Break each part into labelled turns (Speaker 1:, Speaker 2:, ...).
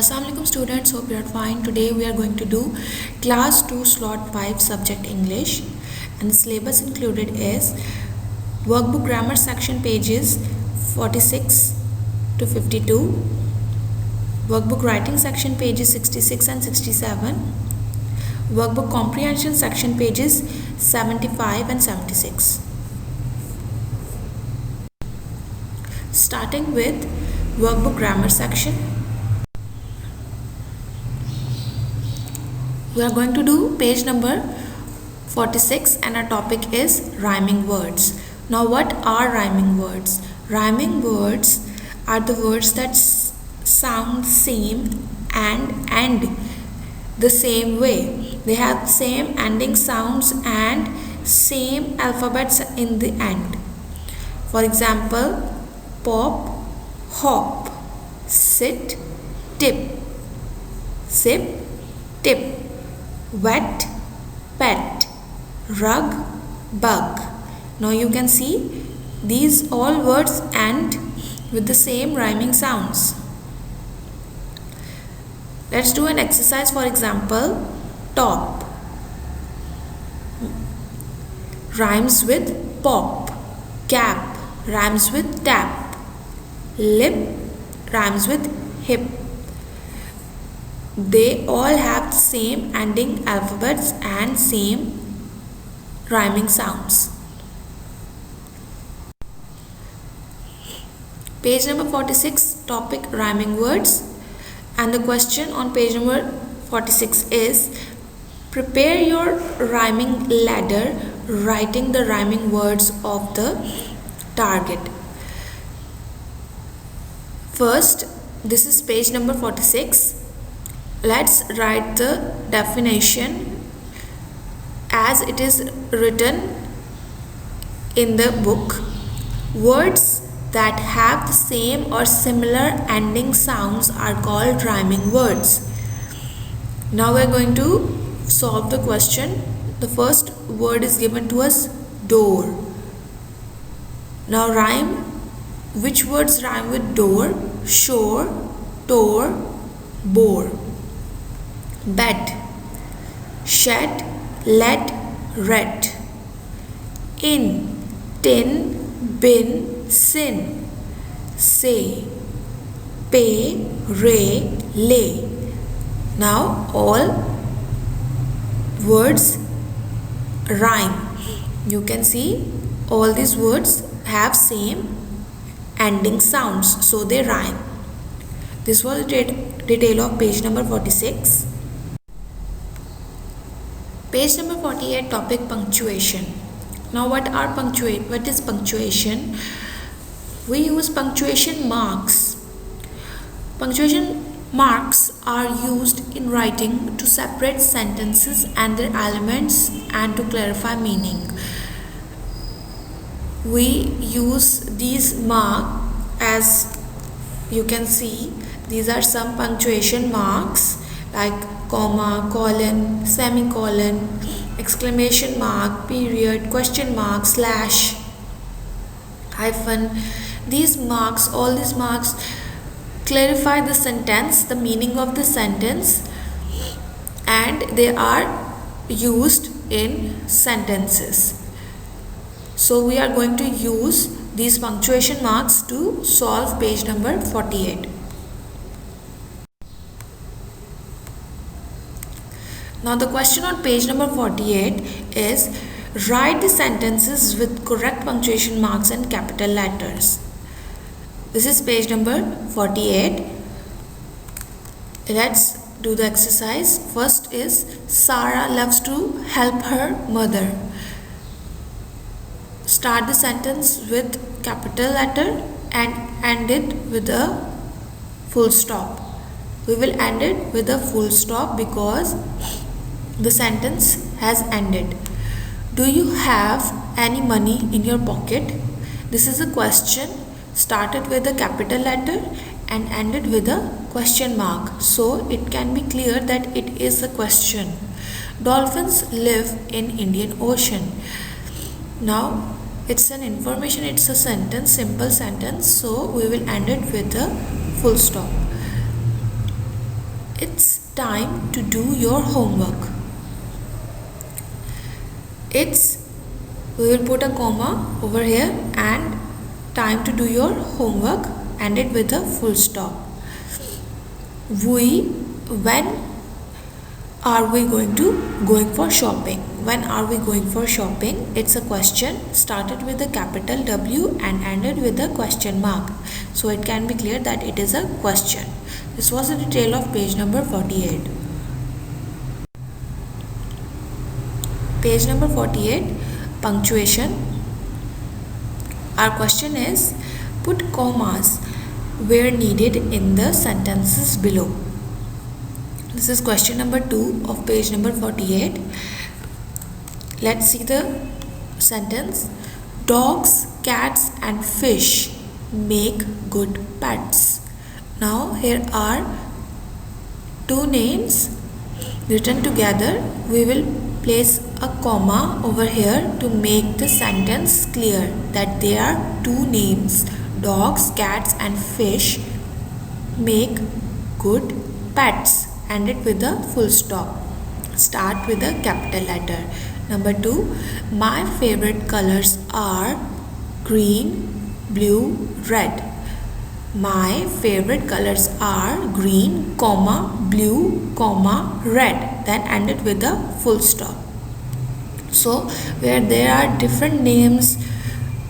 Speaker 1: Assalamualaikum students, hope you are fine. Today we are going to do class 2 slot 5 subject English, and the syllabus included is workbook grammar section pages 46 to 52, workbook writing section pages 66 and 67, workbook comprehension section pages 75 and 76. Starting with workbook grammar section, we are going to do page number 46 and our topic is rhyming words. Now what are rhyming words? Rhyming words are the words that sound same and end the same way. They have same ending sounds and same alphabets in the end. For example, pop, hop, sit, tip, sip, tip, wet, pet, rug, bug. Now you can see these all words end with the same rhyming sounds. Let's do an exercise. For example, top rhymes with pop, cap rhymes with tap, lip rhymes with hip. They all have the same ending alphabets and same rhyming sounds. Page number 46, topic rhyming words, and the question on page number 46 is prepare your rhyming ladder writing the rhyming words of the target. First, this is page number 46. Let's write the definition as it is written in the book. Words that have the same or similar ending sounds are called rhyming words. Now we are going to solve the question. The first word is given to us, door. Now rhyme. Which words rhyme with door? Shore, tore, bore. Bed, shed, let, red. In, tin, bin, sin. Say, pay, ray, lay. Now all words rhyme. You can see all these words have same ending sounds, so they rhyme. This was the detail of page number 46. Page number 48, topic punctuation. Now what is punctuation? We use punctuation marks. Punctuation marks are used in writing to separate sentences and their elements and to clarify meaning. We use these marks, as you can see, these are some punctuation marks like comma, colon, semicolon, exclamation mark, period, question mark, slash, hyphen. These marks, all these marks clarify the sentence, the meaning of the sentence, and they are used in sentences. So we are going to use these punctuation marks to solve page number 48. Now the question on page number 48 is write the sentences with correct punctuation marks and capital letters. This is page number 48. Let's do the exercise. First is Sarah loves to help her mother. Start the sentence with capital letter and end it with a full stop. We will end it with a full stop because the sentence has ended. Do you have any money in your pocket? This is a question, started with a capital letter and ended with a question mark. So it can be clear that it is a question. Dolphins live in Indian Ocean. Now it's an information, it's a sentence, simple sentence, so we will end it with a full stop. It's time to do your homework. We will put a comma over here, and time to do your homework, end it with a full stop. When are we going for shopping? When are we going for shopping? It's a question started with a capital W and ended with a question mark. So it can be clear that it is a question. This was a detail of page number 48. Page number 48, punctuation. Our question is, put commas where needed in the sentences below. This is question number 2 of page number 48. Let's see the sentence. Dogs, cats and fish make good pets. Now here are two names written together. We will place a comma over here to make the sentence clear that there are two names. Dogs, cats and fish make good pets. End it with a full stop. Start with a capital letter. Number 2, my favorite colors are green, blue, red. My favorite colors are green, blue, red. Then end it with a full stop. So where there are different names,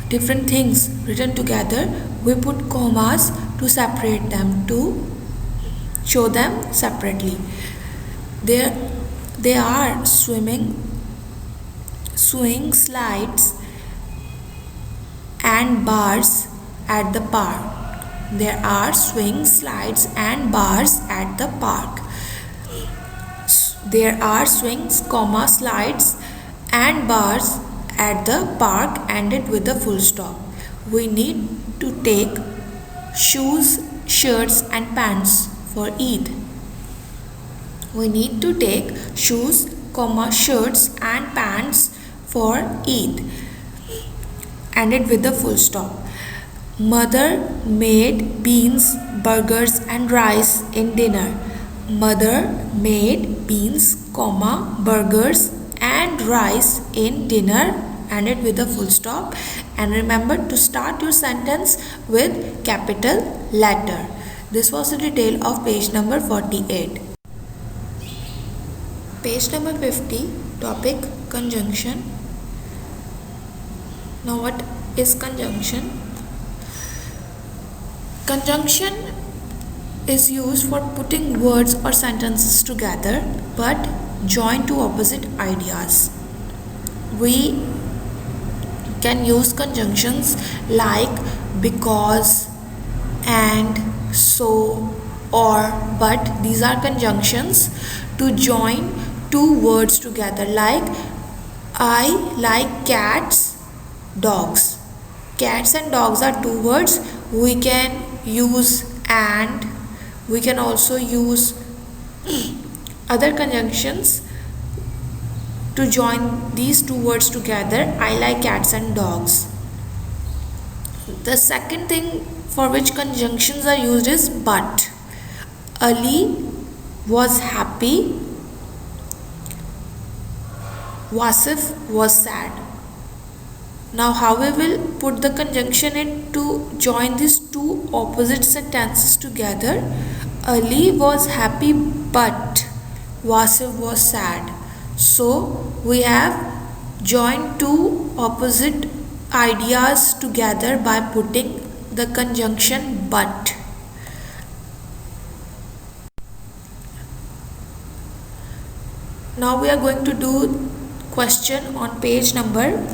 Speaker 1: different things written together, we put commas to separate them, to show them separately. They are swing slides and bars at the park. There are swing slides and bars at the park. There are swings, slides and bars at the park, ended with a full stop. We need to take shoes, shirts and pants for Eid. We need to take shoes, shirts and pants for Eid, ended with a full stop. Mother made beans, burgers and rice in dinner. Mother made beans, burgers and rice in dinner, ended with a full stop. And remember to start your sentence with capital letter. This was the detail of page number 48. Page number 50, topic conjunction. Now what is conjunction? Conjunction is used for putting words or sentences together but join two opposite ideas. We can use conjunctions like because, and, so, or, but. These are conjunctions to join two words together, like I like cats, dogs. Cats and dogs are two words. We can use and. We can also use other conjunctions to join these two words together. I like cats and dogs. The second thing for which conjunctions are used is but. Ali was happy, Wasif was sad. Now how we will put the conjunction in to join these two opposite sentences together? Ali was happy but Wasif was sad. So we have joined two opposite ideas together by putting the conjunction but. Now we are going to do question on page number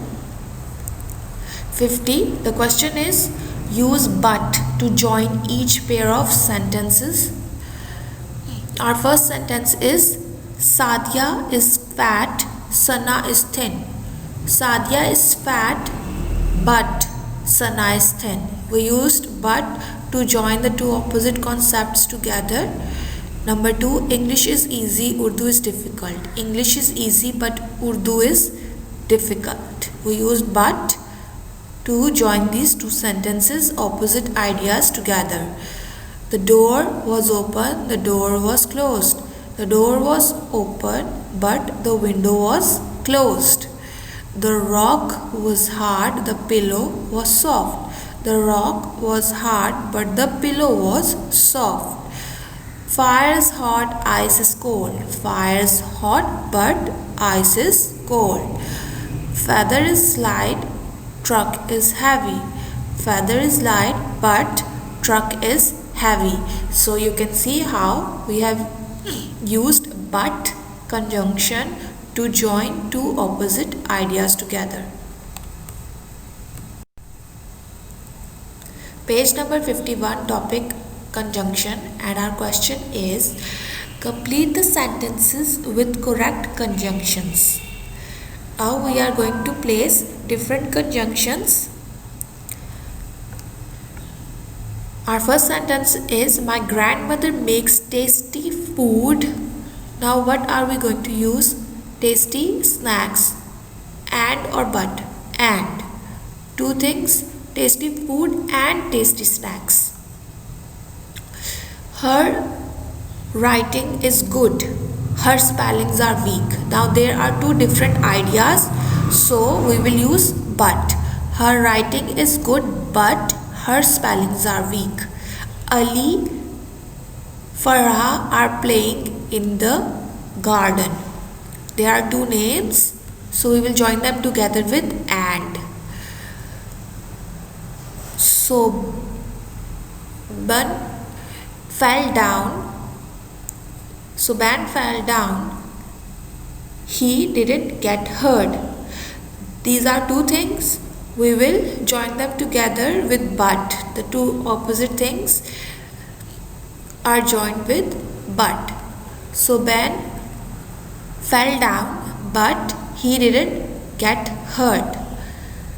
Speaker 1: 50. The question is, use but to join each pair of sentences. Our first sentence is, Sadia is fat, Sana is thin. Sadia is fat but Sana is thin. We used but to join the two opposite concepts together. Number 2, English is easy, Urdu is difficult. English is easy but Urdu is difficult. We used but to join these two sentences, opposite ideas together. The door was open, the door was closed. The door was open, but the window was closed. The rock was hard, the pillow was soft. The rock was hard, but the pillow was soft. Fire is hot, ice is cold. Fire is hot, but ice is cold. Feather is light, truck is heavy. Feather is light, but truck is heavy. So you can see how we have used but conjunction to join two opposite ideas together. Page number 51, topic conjunction, and our question is complete the sentences with correct conjunctions. Now we are going to place different conjunctions. Our first sentence is my grandmother makes tasty food. Now what are we going to use? Tasty snacks. And or but. And. Two things, tasty food and tasty snacks. Her writing is good. Her spellings are weak. Now there are two different ideas, so we will use but. Her writing is good, but her spellings are weak. Ali, Farah are playing in the garden. There are two names, so we will join them together with and. So Ban fell down. Suban fell down. He didn't get hurt. These are two things. We will join them together with but. The two opposite things are joined with but. Suban fell down, but he didn't get hurt.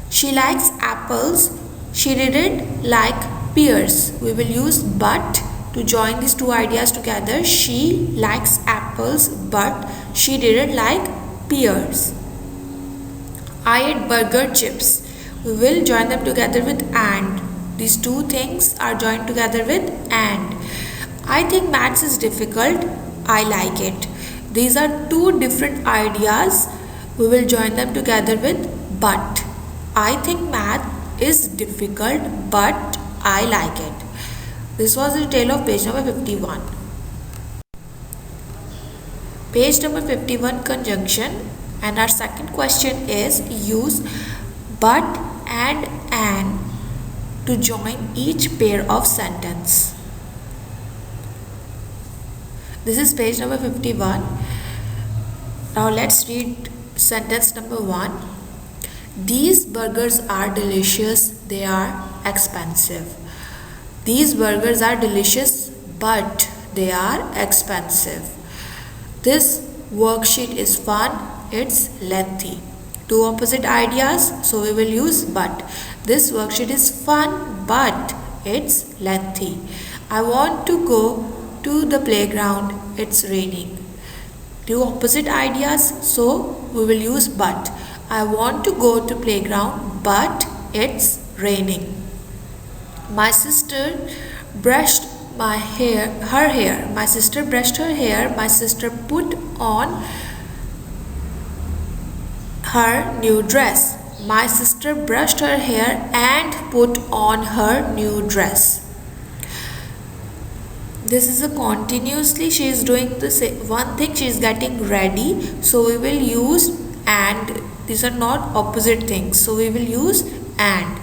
Speaker 1: She likes apples. She didn't like pears. We will use but to join these two ideas together. She likes apples, but she didn't like pears. I ate burger chips. We will join them together with and. These two things are joined together with and. I think maths is difficult. I like it. These are two different ideas. We will join them together with but. I think math is difficult, but I like it. This was the detail of page number 51. Page number 51, conjunction, and our second question is use but and an to join each pair of sentence. This is page number 51. Now let's read sentence number 1. These burgers are delicious, they are expensive. These burgers are delicious, but they are expensive. This worksheet is fun, it's lengthy. Two opposite ideas, so we will use but. This worksheet is fun, but it's lengthy. I want to go to the playground, it's raining. Two opposite ideas, so we will use but. I want to go to playground, but it's raining. My sister brushed her hair. My sister brushed her hair. My sister put on her new dress. My sister brushed her hair and put on her new dress. This is a continuously, she is doing the same one thing, she is getting ready, so we will use and. These are not opposite things, so we will use and.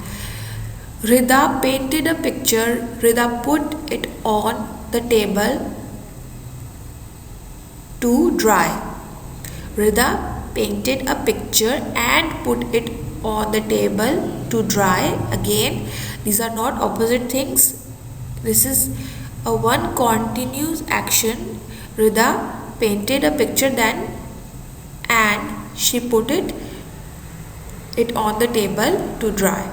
Speaker 1: Rida painted a picture. Rida put it on the table to dry. Rida painted a picture and put it on the table to dry. Again, these are not opposite things. This is a one continuous action. Rida painted a picture, then and she put it on the table to dry.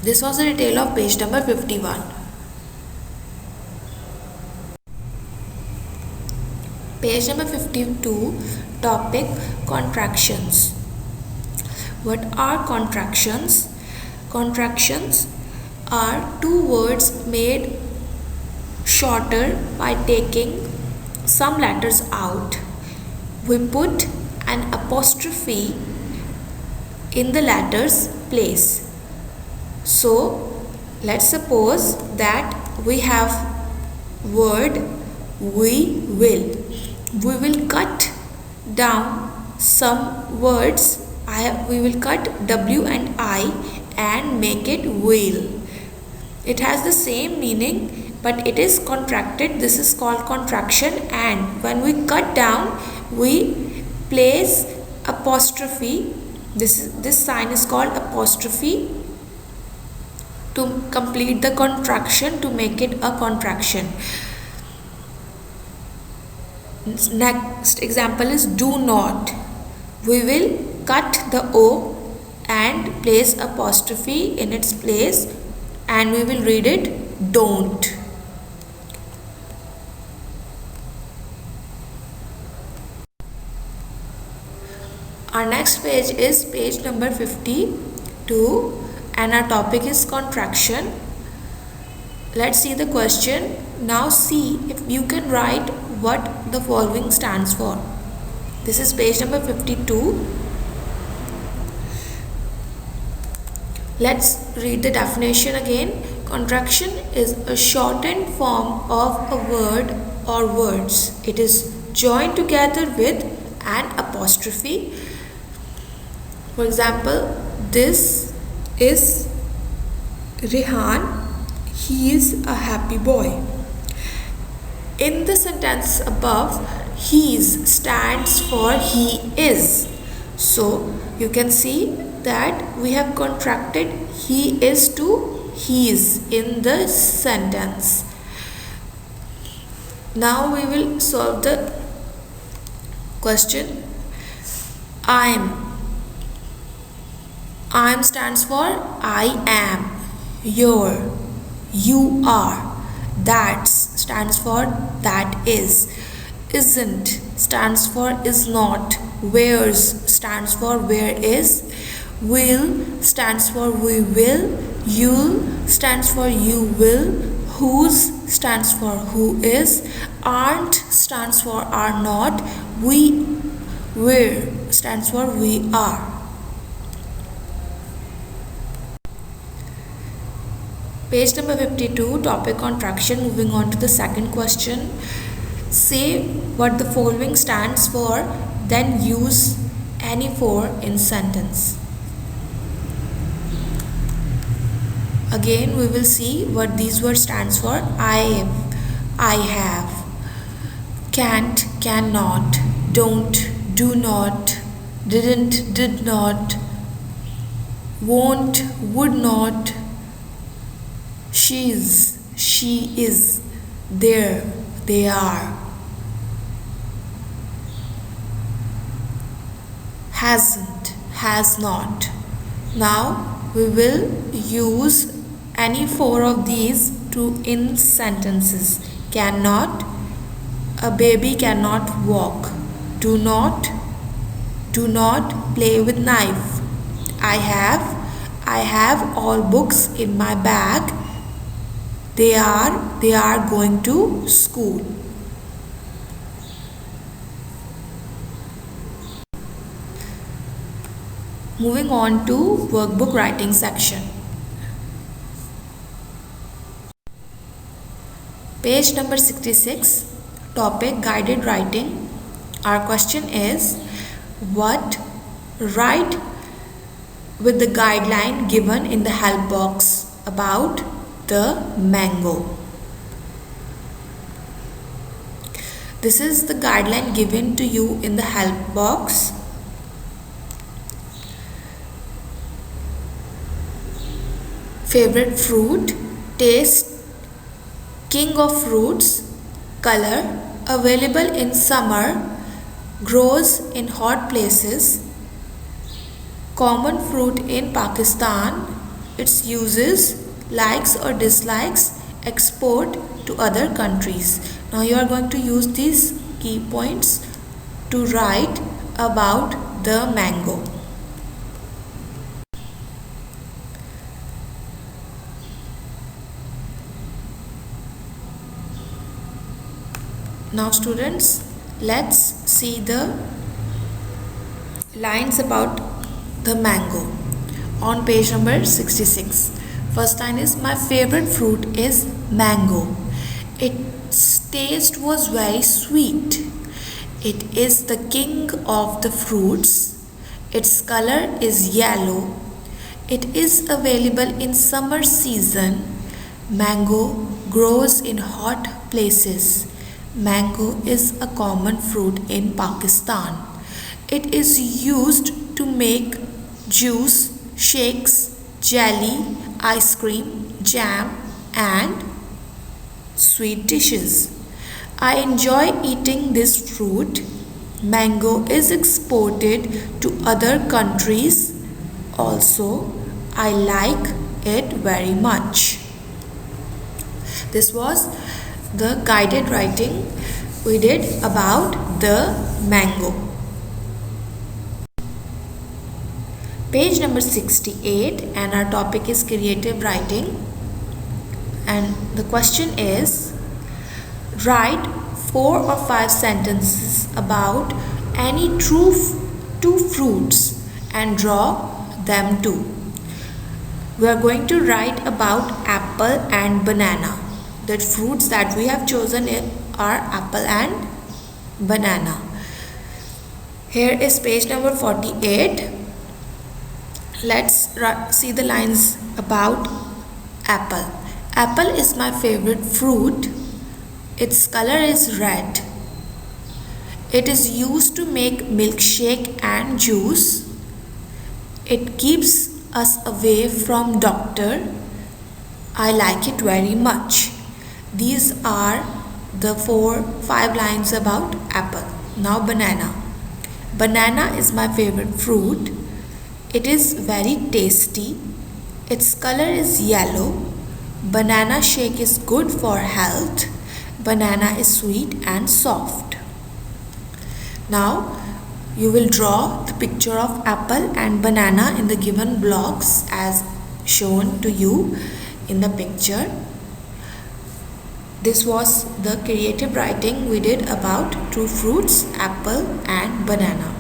Speaker 1: This was the detail of page number 51. Page number 52, topic contractions. What are contractions? Contractions are two words made shorter by taking some letters out. We put an apostrophe in the letter's place. So let's suppose that we have word we will. We will cut down some words. We will cut W and I and make it will. It has the same meaning, but it is contracted. This is called contraction, and when we cut down, we place apostrophe. This sign is called apostrophe to complete the contraction, to make it a contraction. Next example is do not. We will cut the O and place apostrophe in its place, and we will read it don't. Our next page is page number 52, and our topic is contraction. Let's see the question. Now see if you can write what the following stands for. This is page number 52. Let's read the definition again. Contraction is a shortened form of a word or words. It is joined together with an apostrophe. For example, this is Rehan. He is a happy boy. In the sentence above, he's stands for he is. So you can see that we have contracted he is to he's in the sentence. Now we will solve the question. I'm stands for I am. Your, you are. That stands for that is. Isn't stands for is not. Where's stands for where is. Will stands for we will. You'll stands for you will. Whose stands for who is. Aren't stands for are not. Where stands for we are. Page number 52, topic contraction. Moving on to the second question. Say what the following stands for, then use any for in sentence. Again we will see what these words stands for. I have, can't, cannot, don't, do not, didn't, did not, won't, would not, she's, she is, there, they are, hasn't, has not. Now we will use any four of these to in sentences. Cannot, a baby cannot walk. Do not play with knife. I have all books in my bag. They are going to school. Moving on to workbook writing section. Page number 66, topic guided writing. Our question is, what write with the guideline given in the help box about the mango. This is the guideline given to you in the help box. Favorite fruit, taste, king of fruits, color, available in summer, grows in hot places, common fruit in Pakistan, its uses, likes or dislikes, export to other countries. Now you are going to use these key points to write about the mango. Now students, let's see the lines about the mango on page number 66. First line is, my favorite fruit is mango. Its taste was very sweet. It is the king of the fruits. Its color is yellow. It is available in summer season. Mango grows in hot places. Mango is a common fruit in Pakistan. It is used to make juice, shakes, jelly, ice cream, jam, and sweet dishes. I enjoy eating this fruit. Mango is exported to other countries. Also, I like it very much. This was the guided writing we did about the mango. Page number 68, and our topic is creative writing. And the question is, write 4 or 5 sentences about any two fruits and draw them too. We are going to write about apple and banana. The fruits that we have chosen are apple and banana. Here is page number 48. Let's see the lines about apple. Apple is my favorite fruit. Its color is red. It is used to make milkshake and juice. It keeps us away from doctor. I like it very much. These are the 5 lines about apple. Now banana. Banana is my favorite fruit. It is very tasty. Its color is yellow. Banana shake is good for health. Banana is sweet and soft. Now you will draw the picture of apple and banana in the given blocks as shown to you in the picture. This was the creative writing we did about 2 fruits, apple and banana.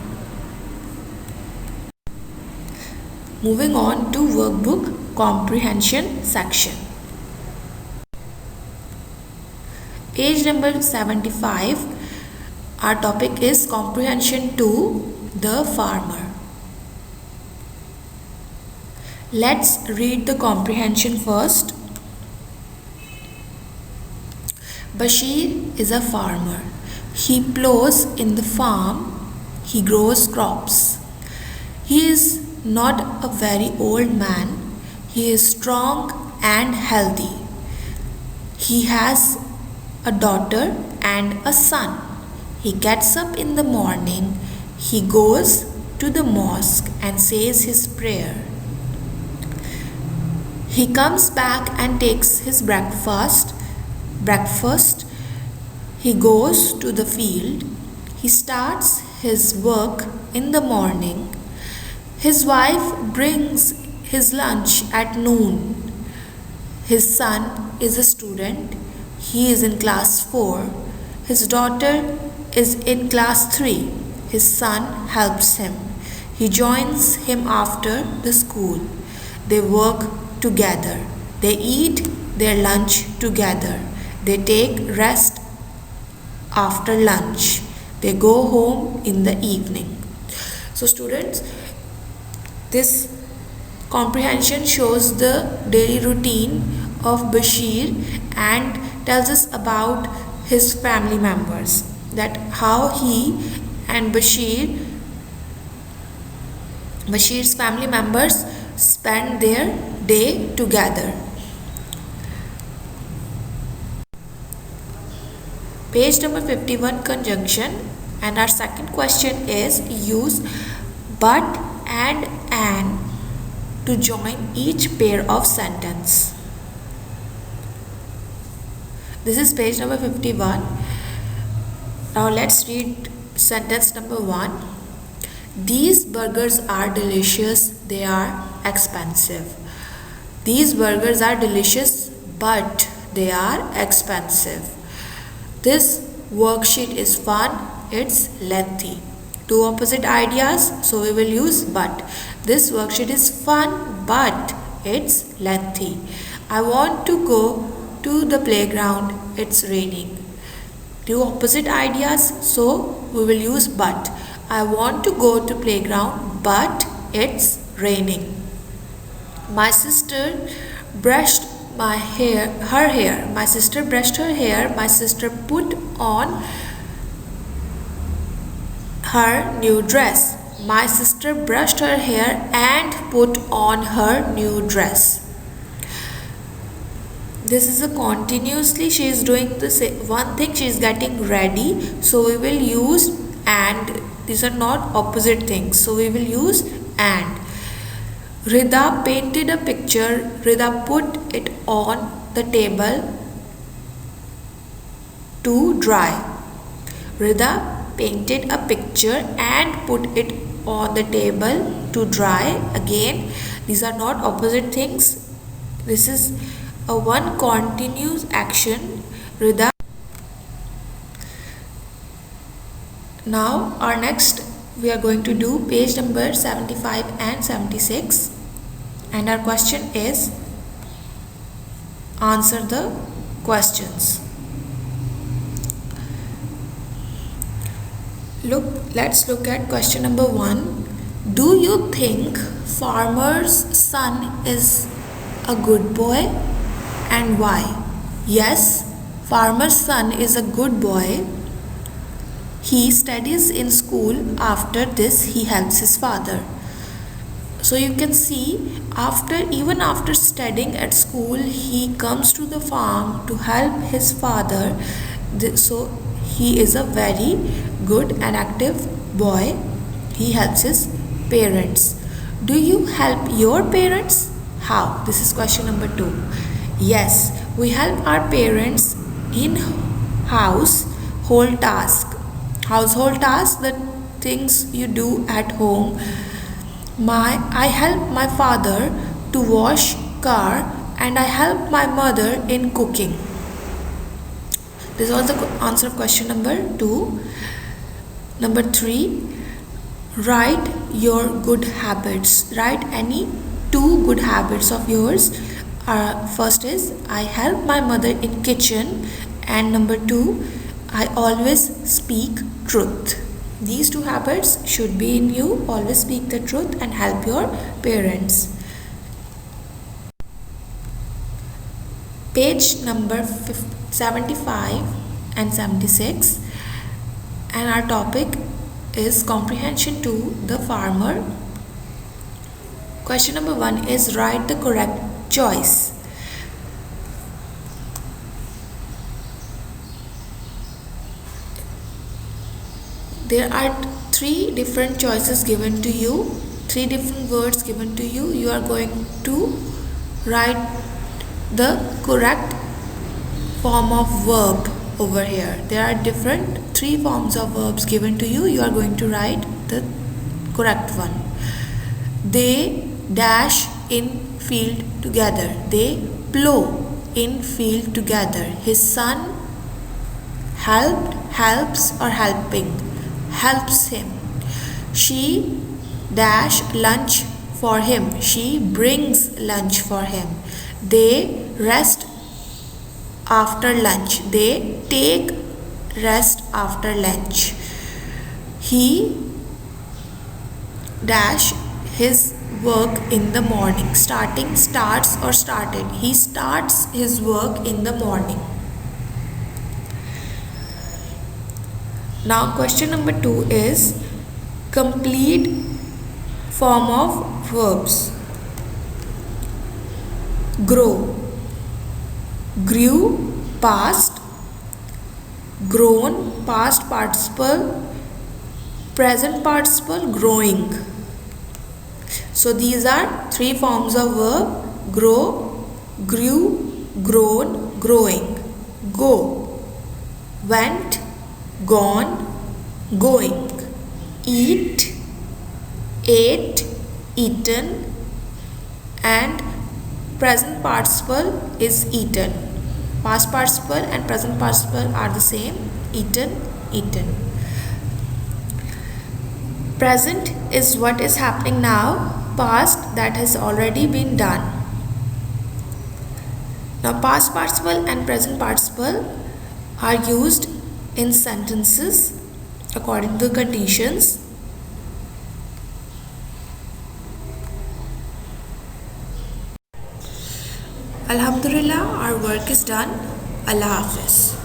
Speaker 1: Moving on to workbook comprehension section. Page number 75. Our topic is comprehension to the farmer. Let's read the comprehension first. Bashir is a farmer. He plows in the farm. He grows crops. He is not a very old man. He is strong and healthy. He has a daughter and a son. He gets up in the morning. He goes to the mosque and says his prayer. He comes back and takes his breakfast. He goes to the field. He starts his work in the morning. His wife brings his lunch at noon. His son is a student. He is in class 4. His daughter is in class 3. His son helps him. He joins him after the school. They work together. They eat their lunch together. They take rest after lunch. They go home in the evening. So students, this comprehension shows the daily routine of Bashir and tells us about his family members, that how he and Bashir's family members spend their day together. Page number 51, conjunction, and our second question is, use but and an to join each pair of sentence. This is page number 51. Now let's read sentence number 1. These burgers are delicious. They are expensive. These burgers are delicious, but they are expensive. This Worksheet is fun, it's lengthy. Two opposite ideas, so we will use but. This worksheet is fun, but it's lengthy. I want to go to the playground, it's raining. Two opposite ideas, so we will use but. I want to go to playground, but it's raining. My sister brushed her hair. My sister brushed her hair. My sister put on her new dress. My sister brushed her hair and put on her new dress. This is a continuously, she is doing the same one thing, she is getting ready, so we will use and. These are not opposite things, so we will use and. Rida painted a picture. Rida put it on the table to dry. Rida painted a picture and put it on the table to dry. Again, these are not opposite things. This is a one continuous action. Rida. Now our next we are going to do page number 75 and 76, and our question is answer the questions. Let's look at question number 1. Do you think farmer's son is a good boy, and why? Yes, farmer's son is a good boy. He studies in school. After this, he helps his father. So you can see, even after studying at school, he comes to the farm to help his father. So he is a very good and active boy. He helps his parents. Do you help your parents? How? This is question number 2. Yes, we help our parents in household tasks. Household tasks, the things you do at home. I help my father to wash car, and I help my mother in cooking. This was the answer of question number 2. Number 3, write your good habits. Write any 2 good habits of yours. First is I help my mother in kitchen, and number 2, I always speak truth. These 2 habits should be in you. Always speak the truth and help your parents. Page number 75 and 76, and our topic is comprehension to the farmer. Question number 1 is write the correct choice. There are 3 different choices given to you, 3 different words given to you. You are going to write the correct form of verb over here. There are different 3 forms of verbs given to you. You are going to write the correct one. They dash in field together. They plow in field together. His son helped, helps or helping. Helps him. She dash lunch for him. She brings lunch for him. They rest after lunch. They take rest after lunch. He dash his work in the morning. Started. He starts his work in the morning. Now question number 2 is complete form of verbs. Grow. Grew, past. Grown, past participle. Present participle, growing. So these are 3 forms of verb: grow, grew, grown, growing. Go, went, gone, going. Eat, ate, eaten, and present participle is eaten. Past participle and present participle are the same. Eaten, eaten. Present is what is happening now. Past, that has already been done. Now past participle and present participle are used in sentences according to the conditions. Alhamdulillah, our work is done. Allah Hafiz.